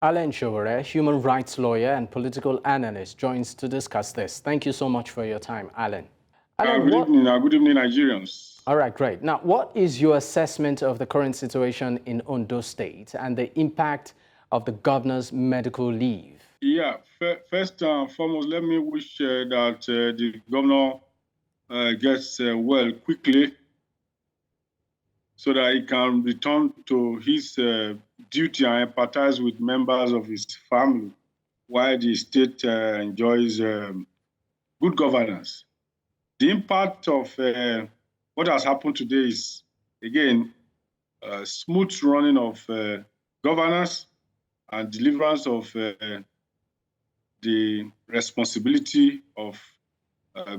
Sowore, human rights lawyer and political analyst, joins to discuss this. Thank you so much for your time, Alan. Good evening, Nigerians. All right, great. Now, what is your assessment of the current situation in Ondo State and the impact of the governor's medical leave? Yeah, first and foremost, let me wish that the governor gets well quickly so that he can return to his duty and empathize with members of his family while the state enjoys good governance. The impact of what has happened today is, again, smooth running of governance and deliverance of the responsibility of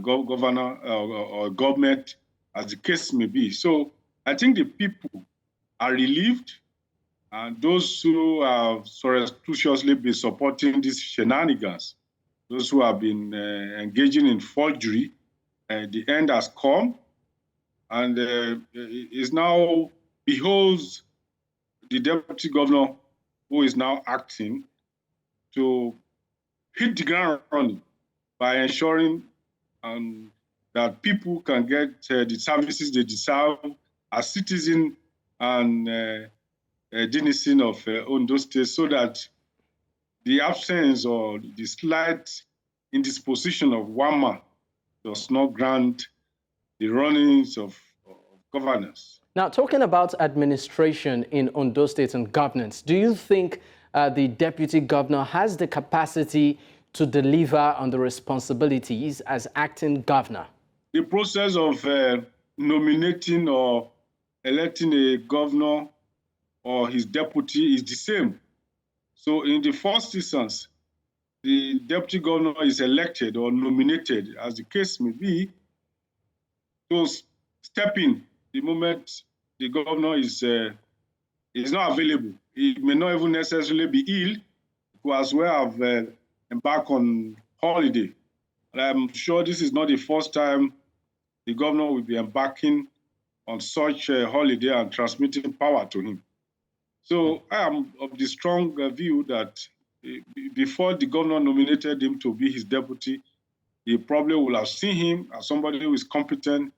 governor or government, as the case may be. So I think the people are relieved, and those who have surreptitiously been supporting these shenanigans, those who have been engaging in forgery, the end has come, and is now beholds the deputy governor who is now acting to hit the ground running by ensuring that people can get the services they deserve as citizens and denizens of Ondo State, so that the absence or the slight indisposition of one man does not grant the runnings of governance. Now, talking about administration in Ondo State and governance, do you think the deputy governor has the capacity to deliver on the responsibilities as acting governor? The process of nominating or electing a governor or his deputy is the same. So in the first instance, the deputy governor is elected or nominated, as the case may be, to step in the moment the governor is not available. He may not even necessarily be ill, who as well have embarked on holiday. And I'm sure this is not the first time the governor will be embarking on such a holiday and transmitting power to him. So I am of the strong view that before the governor nominated him to be his deputy, he probably will have seen him as somebody who is competent,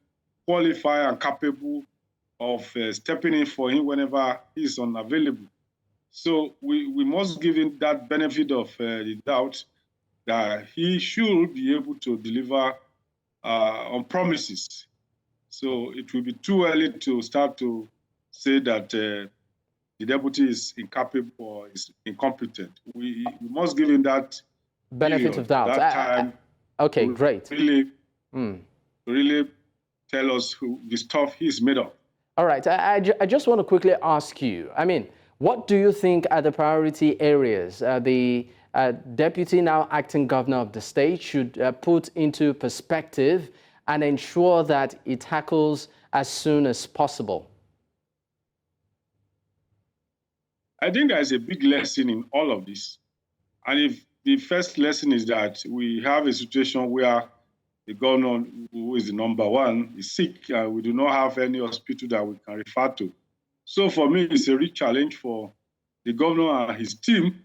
qualified, and capable of stepping in for him whenever he is unavailable. So we must give him that benefit of the doubt that he should be able to deliver on promises. So it will be too early to start to say that the deputy is incapable or is incompetent. We must give him that benefit period, of doubt. that time. Okay, great. Really tell us the stuff he's made of. All right. I just want to quickly ask you, I mean, what do you think are the priority areas the deputy now acting governor of the state should put into perspective and ensure that it tackles as soon as possible? I think there is a big lesson in all of this. And if the first lesson is that we have a situation where the governor, who is the number one, is sick, and we do not have any hospital that we can refer to. So for me, it's a real challenge for the governor and his team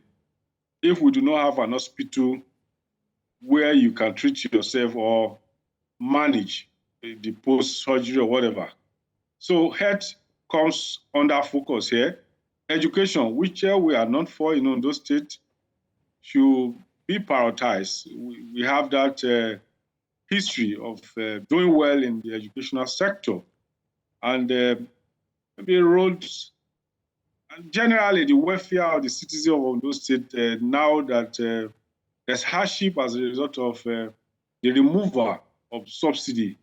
if we do not have an hospital where you can treat yourself or manage the post-surgery or whatever. So health comes under focus here. Education, which we are known for in Ondo State, should be prioritized. We have that history of doing well in the educational sector. And maybe roads, and generally the welfare of the citizens of Ondo State, now that there's hardship as a result of the removal of subsidy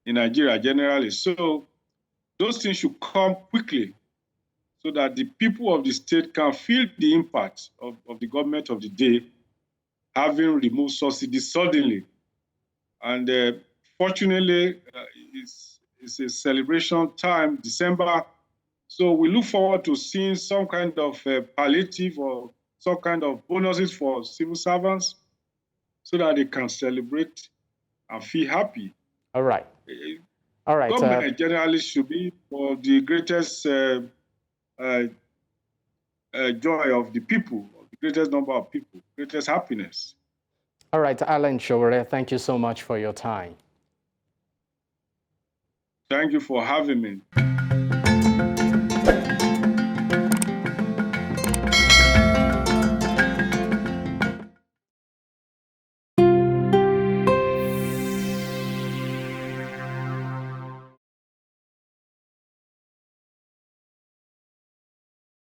in Nigeria generally. So those things should come quickly so that the people of the state can feel the impact of the government of the day having removed subsidy suddenly. And fortunately, it's a celebration time, December. So we look forward to seeing some kind of palliative or some kind of bonuses for civil servants so that they can celebrate and feel happy. All right. All right. Government generally should be for the greatest joy of the people, greatest number of people, greatest happiness. All right, Alan Sowore, thank you so much for your time. Thank you for having me.